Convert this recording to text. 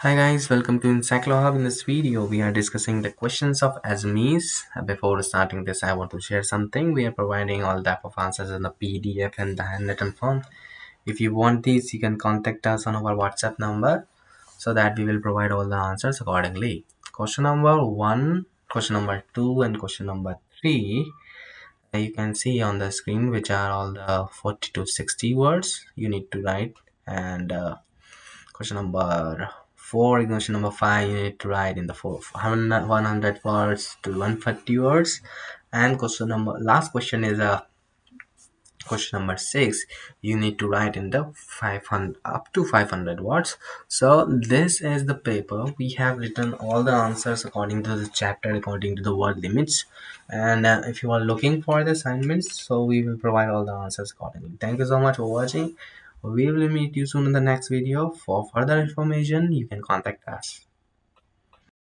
Hi guys, welcome to Encyclohub. In this video, we are discussing the questions of ASMEs. Before starting this, I want to share something. We are providing all type of answers in the PDF and the handwritten form. If you want these, you can contact us on our WhatsApp number so that we will provide all the answers accordingly. Question number 1, question number 2, and question number 3. You can see on the screen which are all the 40 to 60 words you need to write, and question number 4 and question number 5 you need to write in the 100 words to 150 words, and last question is question number 6. You need to write in the 500 up to 500 words. So this is the paper. We have written all the answers according to the chapter, according to the word limits, and if you are looking for the assignments, so we will provide all the answers accordingly. Thank you so much for watching. We will meet you soon in the next video. For further information, you can contact us.